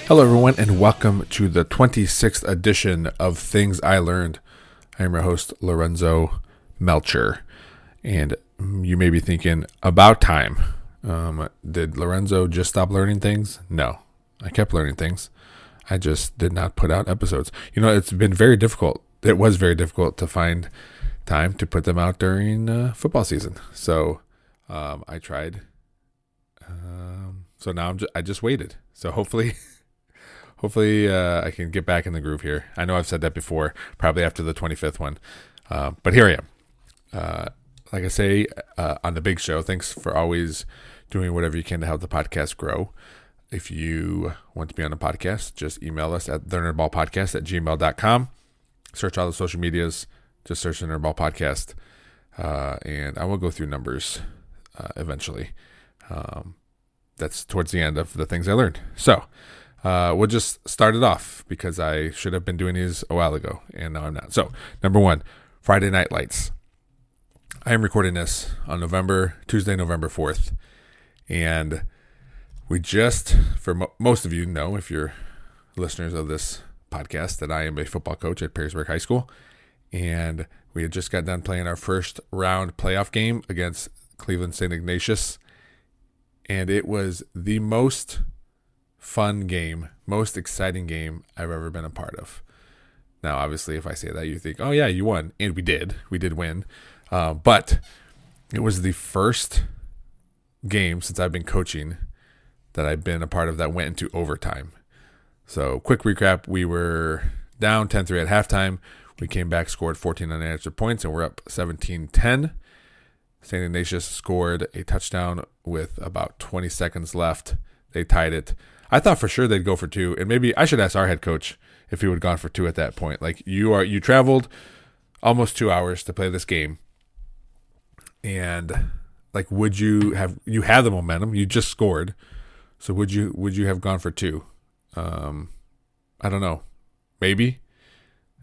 Hello, everyone, and welcome to the 26th edition of Things I Learned. I am your host, Lorenzo Melcher, and you may be thinking, about time. Did Lorenzo just stop learning things? No, I kept learning things. I just did not put out episodes. You know, it's been very difficult. It was very difficult to find time to put them out during football season. So I tried. So now I just waited. So hopefully I can get back in the groove here. I know I've said that before, probably after the 25th one. But here I am. Like I say on the big show, thanks for always doing whatever you can to help the podcast grow. If you want to be on the podcast, just email us at thenerdballpodcast@gmail.com. Search all the social medias. Just search the Nerdball Podcast. And I will go through numbers eventually. That's towards the end of the things I learned. So we'll just start it off because I should have been doing these a while ago, and now I'm not. So, number one, Friday Night Lights. I am recording this on Tuesday, November 4th, and we just, for most of you know, if you're listeners of this podcast, that I am a football coach at Perrysburg High School, and we had just got done playing our first round playoff game against Cleveland St. Ignatius, and it was the most fun game, most exciting game I've ever been a part of. Now, obviously, if I say that, you think, oh yeah, you won. And we did win. But it was the first game since I've been coaching that I've been a part of that went into overtime. So quick recap, we were down 10-3 at halftime. We came back, scored 14 unanswered points, and we're up 17-10. St. Ignatius scored a touchdown with about 20 seconds left. They tied it. I thought for sure they'd go for two, and maybe I should ask our head coach if he would have gone for two at that point. Like, you traveled almost 2 hours to play this game, and like, you had the momentum, you just scored, so would you have gone for two? I don't know, maybe,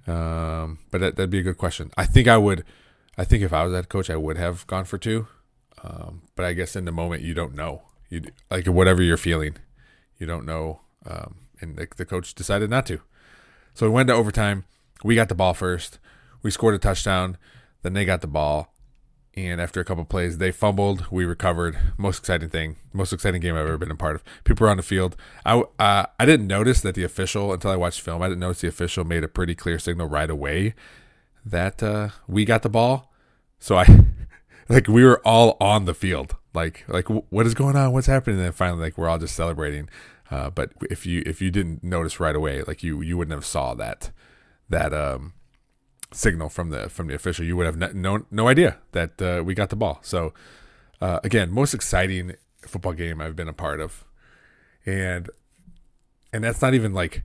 but that'd be a good question. I think I would. I think if I was that coach, I would have gone for two, but I guess in the moment you don't know. You like whatever you're feeling. You don't know, and the coach decided not to. So we went to overtime. We got the ball first. We scored a touchdown. Then they got the ball, and after a couple plays, they fumbled. We recovered. Most exciting game I've ever been a part of. People were on the field. I didn't notice that the official, until I watched film, I didn't notice the official made a pretty clear signal right away that we got the ball. So we were all on the field. Like what is going on? What's happening? And then finally, we're all just celebrating. But if you didn't notice right away, you wouldn't have saw that signal from the official. You would have no idea that we got the ball. So again, most exciting football game I've been a part of, and that's not even like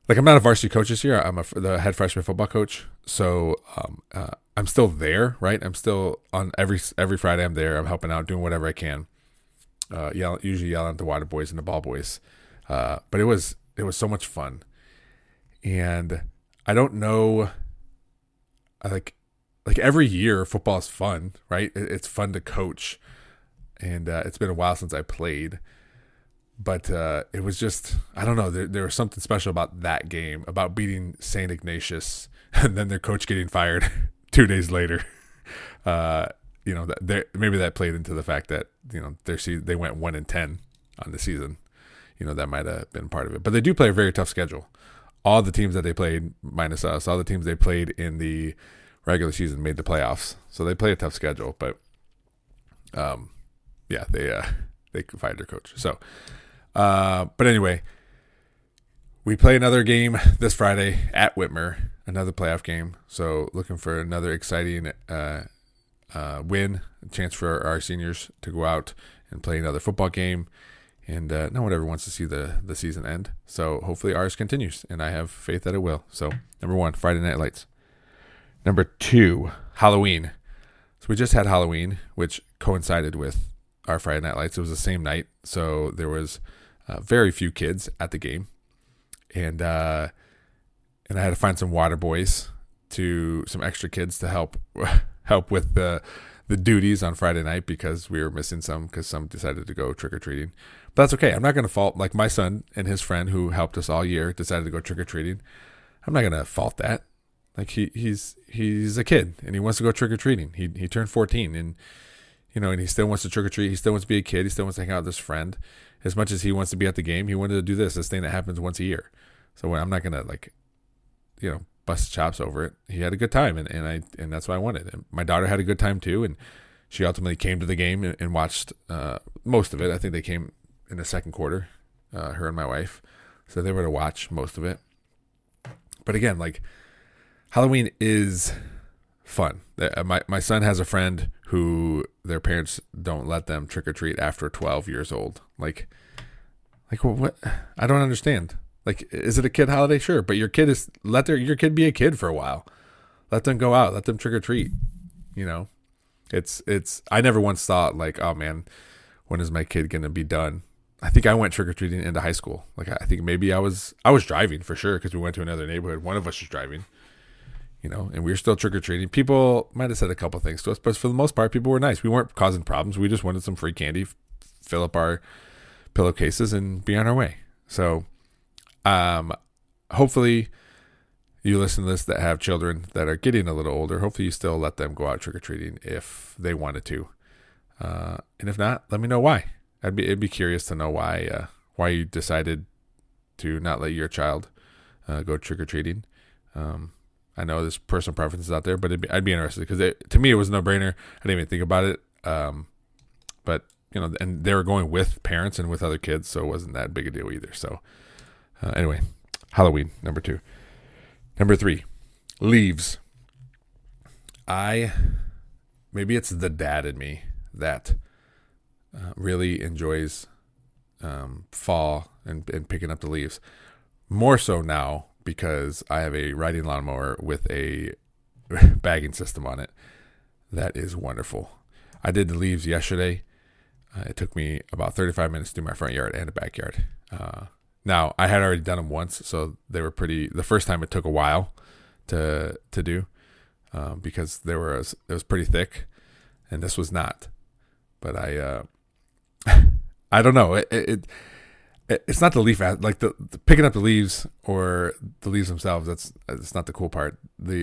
I'm not a varsity coach this year. I'm the head freshman football coach. So I'm still there, right? I'm still on every Friday. I'm there. I'm helping out, doing whatever I can. Usually yelling at the water boys and the ball boys. But it was so much fun. And I don't know, like every year football is fun, right? It's fun to coach. And it's been a while since I played. But it was just, I don't know, there was something special about that game, about beating St. Ignatius and then their coach getting fired 2 days later. Maybe that played into the fact that, they went 1-10 on the season. That might have been part of it. But they do play a very tough schedule. All the teams that they played, minus us, all the teams they played in the regular season made the playoffs. So they play a tough schedule. But, they fired their coach. So, but anyway, we play another game this Friday at Whitmer, another playoff game. So looking for another exciting win, a chance for our seniors to go out and play another football game. And no one ever wants to see the season end. So hopefully ours continues, and I have faith that it will. So number one, Friday Night Lights. Number two, Halloween. So we just had Halloween, which coincided with our Friday Night Lights. It was the same night, so there was very few kids at the game, and I had to find some water boys, some extra kids to help with the the duties on Friday night because we were missing some because some decided to go trick or treating. But that's okay. I'm not going to fault, like, my son and his friend who helped us all year decided to go trick or treating. I'm not going to fault that. Like, he's a kid and he wants to go trick or treating. He turned 14 and and he still wants to trick or treat. He still wants to be a kid. He still wants to hang out with his friend. As much as he wants to be at the game, he wanted to do this thing that happens once a year. So I'm not going to bust chops over it. He had a good time and that's what I wanted. And my daughter had a good time too. And she ultimately came to the game and watched most of it. I think they came in the second quarter, her and my wife. So they were to watch most of it. But again, like, Halloween is fun. My son has a friend who their parents don't let them trick or treat after 12 years old. Like what? I don't understand. Like, is it a kid holiday? Sure, but your kid your kid be a kid for a while. Let them go out. Let them trick or treat. It's. I never once thought like, oh man, when is my kid gonna be done? I think I went trick or treating into high school. Like, I think maybe I was driving for sure because we went to another neighborhood. One of us was driving. And we were still trick or treating. People might have said a couple things to us, but for the most part, people were nice. We weren't causing problems. We just wanted some free candy, fill up our pillowcases, and be on our way. So, hopefully, you listen to this that have children that are getting a little older. Hopefully, you still let them go out trick or treating if they wanted to, and if not, let me know why. I'd be curious to know why you decided to not let your child go trick or treating. I know there's personal preferences out there, but I'd be interested because to me it was a no-brainer. I didn't even think about it, but and they were going with parents and with other kids, so it wasn't that big a deal either. So anyway, Halloween, number 2. Number 3, leaves. Maybe it's the dad in me that really enjoys fall and picking up the leaves. More so now because I have a riding lawnmower with a bagging system on it. That is wonderful. I did the leaves yesterday. It took me about 35 minutes to do my front yard and a backyard. Now, I had already done them once, so they were the first time it took a while to do because it was pretty thick, and this was not. But I don't know. It's not the leaf, like the picking up the leaves or the leaves themselves. That's not the cool part.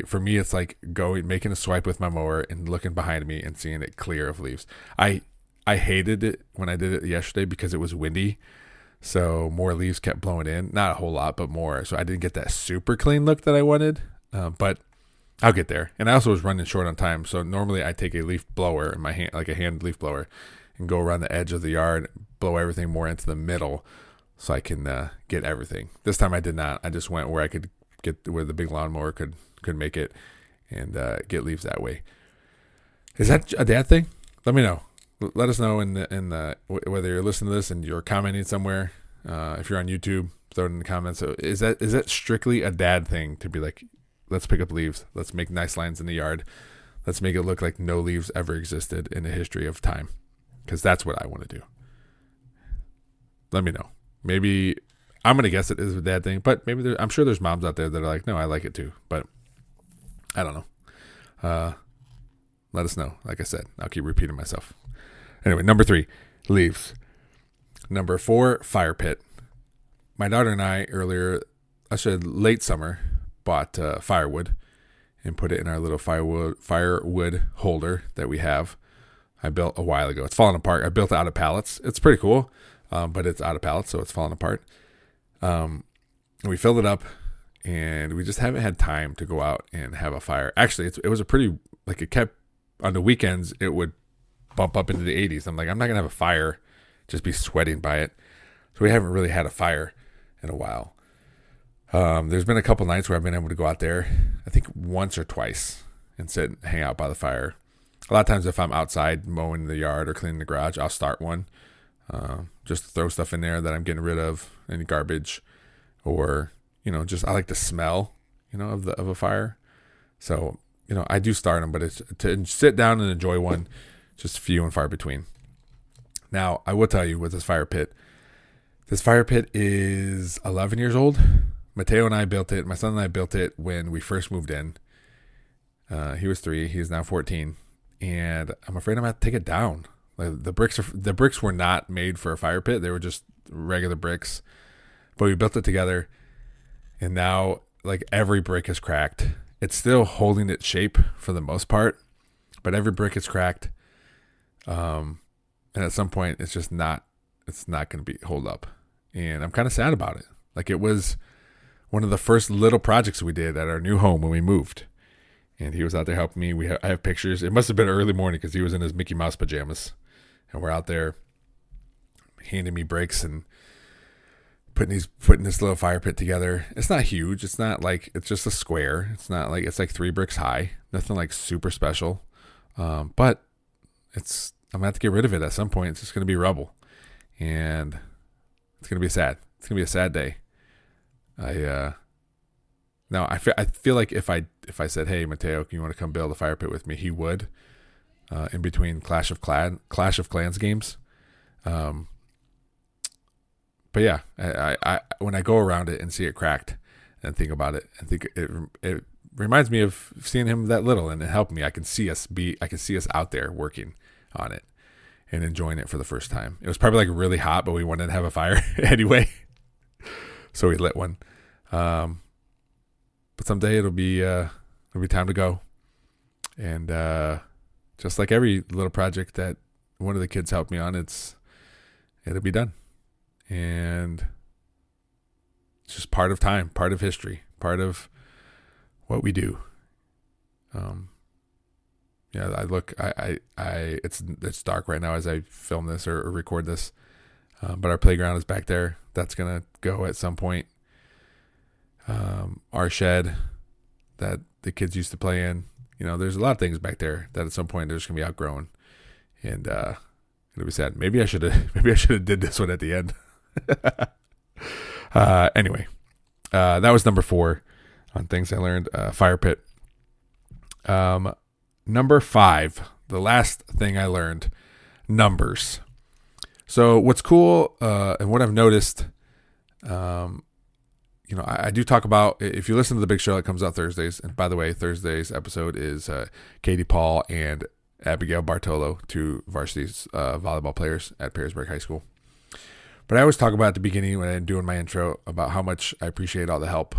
For me, it's like making a swipe with my mower and looking behind me and seeing it clear of leaves. I hated it when I did it yesterday because it was windy, so more leaves kept blowing in. Not a whole lot, but more. So I didn't get that super clean look that I wanted, but I'll get there. And I also was running short on time, so normally I take a leaf blower in my hand, like a hand leaf blower, and go around the edge of the yard, blow everything more into the middle, so I can get everything. This time I did not. I just went where I could get where the big lawnmower could make it and get leaves that way. Is that a dad thing? Let me know. Let us know in the whether you're listening to this and you're commenting somewhere. If you're on YouTube, throw it in the comments. So is that strictly a dad thing to be like, let's pick up leaves, let's make nice lines in the yard, let's make it look like no leaves ever existed in the history of time? Because that's what I want to do. Let me know. Maybe I'm gonna guess it is a dad thing, but maybe I'm sure there's moms out there that are like, no, I like it too, but I don't know. Let us know. Like I said, I'll keep repeating myself. Anyway, number 3, leaves. Number 4, fire pit. My daughter and I late summer, bought firewood and put it in our little firewood holder that we have. I built a while ago. It's falling apart. I built it out of pallets. It's pretty cool. But it's out of pallets, so it's falling apart. We filled it up, and we just haven't had time to go out and have a fire. Actually, it was it kept, on the weekends, it would bump up into the 80s. I'm like, I'm not going to have a fire, just be sweating by it. So we haven't really had a fire in a while. There's been a couple nights where I've been able to go out there, I think once or twice, and sit and hang out by the fire. A lot of times if I'm outside mowing the yard or cleaning the garage, I'll start one. Just to throw stuff in there that I'm getting rid of, any garbage, or just I like the smell, of a fire. So I do start them, but it's to sit down and enjoy one, just few and far between. Now I will tell you with this fire pit is 11 years old. Mateo and I built it. My son and I built it when we first moved in. He was 3. He is now 14, and I'm afraid I'm gonna have to take it down. Like the bricks were not made for a fire pit. They were just regular bricks, but we built it together, and now like every brick is cracked. It's still holding its shape for the most part, but every brick is cracked. And at some point, it's not going to hold up, and I'm kind of sad about it. Like it was one of the first little projects we did at our new home when we moved. And he was out there helping me. I have pictures. It must have been early morning because he was in his Mickey Mouse pajamas. And we're out there handing me bricks and putting this little fire pit together. It's not huge. It's not like, it's just a square. It's not like, it's like 3 bricks high. Nothing like super special. But I'm going to have to get rid of it at some point. It's just going to be rubble. And it's going to be sad. It's going to be a sad day. Now I feel like if I said, hey, Mateo, you want to come build a fire pit with me? He would, in between Clash of Clans games. But yeah, I when I go around it and see it cracked and think about it, I think it reminds me of seeing him that little, and it helped me. I can see us out there working on it and enjoying it for the first time. It was probably like really hot, but we wanted to have a fire anyway. So we lit one. But someday it'll be time to go. And just like every little project that one of the kids helped me on, it'll be done. And it's just part of time, part of history, part of what we do. It's dark right now as I film this or record this. But our playground is back there. That's going to go at some point. Our shed that the kids used to play in, there's a lot of things back there that at some point they're just going to be outgrown. And it'll be sad. Maybe I should have did this one at the end. Anyway, that was number 4 on things I learned. Fire pit. Number 5, the last thing I learned, numbers. So what's cool, and what I've noticed, I do talk about, if you listen to the big show that comes out Thursdays, and by the way, Thursday's episode is Katie Paul and Abigail Bartolo, 2 varsity volleyball players at Perrysburg High School. But I always talk about at the beginning when I'm doing my intro about how much I appreciate all the help,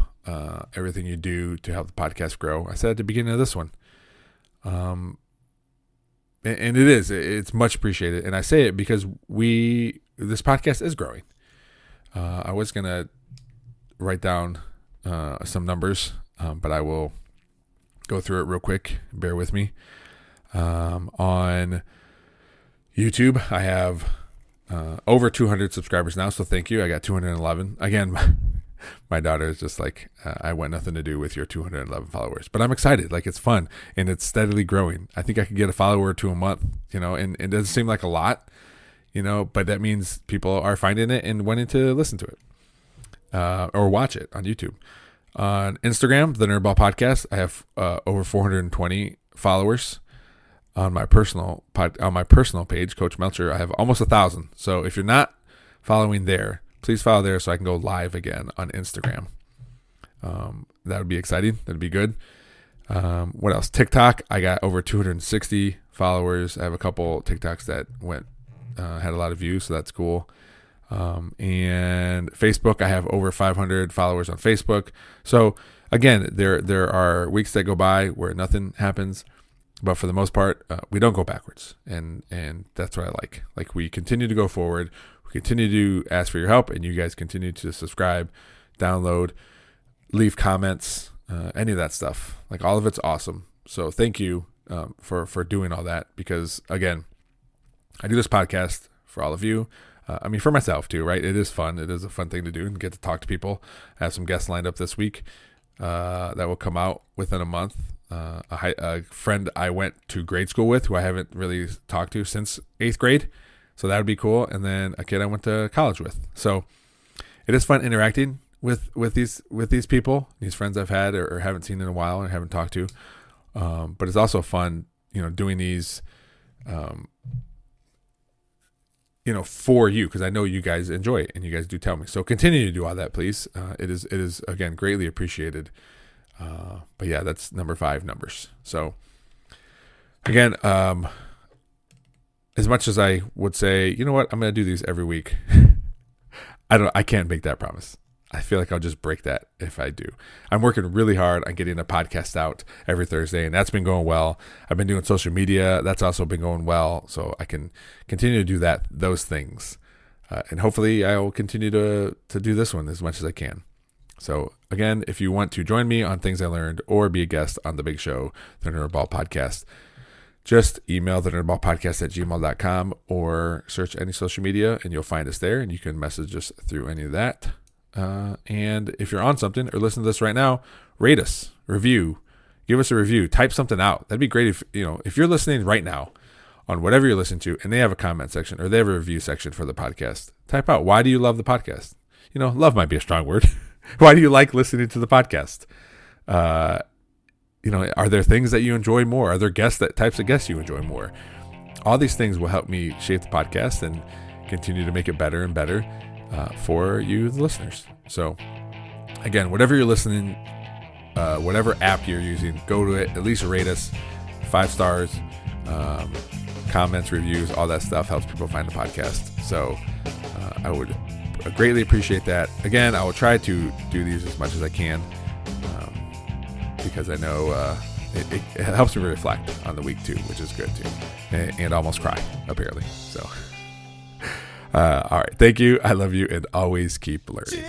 everything you do to help the podcast grow. I said at the beginning of this one. And it's much appreciated. And I say it because this podcast is growing. I was going to write down some numbers, but I will go through it real quick. Bear with me. On YouTube, I have over 200 subscribers now, so thank you. I got 211. Again, my daughter is just like, I want nothing to do with your 211 followers. But I'm excited. Like, it's fun, and it's steadily growing. I think I could get a follower or 2 a month, and it doesn't seem like a lot, but that means people are finding it and wanting to listen to it. Or watch it on YouTube. On Instagram, the Nerdball Podcast, I have over 420 followers. On my personal page, Coach Melcher, I have almost 1,000. So if you're not following there, please follow there so I can go live again on Instagram. That would be exciting. That'd be good. What else? TikTok, I got over 260 followers. I have a couple TikToks that had a lot of views, so that's cool. And Facebook, I have over 500 followers on Facebook. So again, there are weeks that go by where nothing happens, but for the most part, we don't go backwards, and that's what I like. Like, we continue to go forward. We continue to ask for your help, and you guys continue to subscribe, download, leave comments, any of that stuff. Like, all of it's awesome. So thank you for doing all that, because again, I do this podcast for all of you. For myself too, right? It is fun. It is a fun thing to do and get to talk to people. I have some guests lined up this week that will come out within a month. A friend I went to grade school with, who I haven't really talked to since 8th grade. So that would be cool. And then a kid I went to college with. So it is fun interacting with these people, these friends I've had or haven't seen in a while and haven't talked to. But it's also fun, doing these, for you, because I know you guys enjoy it and you guys do tell me. So continue to do all that, please. It is again greatly appreciated. But yeah, that's number 5, numbers. So Again, as much as I would say, you know what, I'm going to do these every week, I can't make that promise. I feel like I'll just break that if I do. I'm working really hard on getting a podcast out every Thursday, and that's been going well. I've been doing social media. That's also been going well, so I can continue to do those things. And hopefully I will continue to do this one as much as I can. So again, if you want to join me on Things I Learned or be a guest on the big show, the Nerdball Podcast, just email the nerdballpodcast@gmail.com or search any social media and you'll find us there, and you can message us through any of that. And if you're on something or listen to this right now, rate us, review, give us a review, type something out. That'd be great if you're listening right now on whatever you're listening to and they have a comment section or they have a review section for the podcast. Type out, why do you love the podcast? Love might be a strong word. Why do you like listening to the podcast? Are there things that you enjoy more? Are there types of guests you enjoy more? All these things will help me shape the podcast and continue to make it better and better for you, the listeners. So again, whatever you're listening, whatever app you're using, go to it, at least rate us 5 stars, comments, reviews, all that stuff helps people find the podcast. So I would greatly appreciate that. Again, I will try to do these as much as I can because I know it helps me reflect on the week too, which is good too, and almost cry apparently. So all right, thank you, I love you, and always keep learning.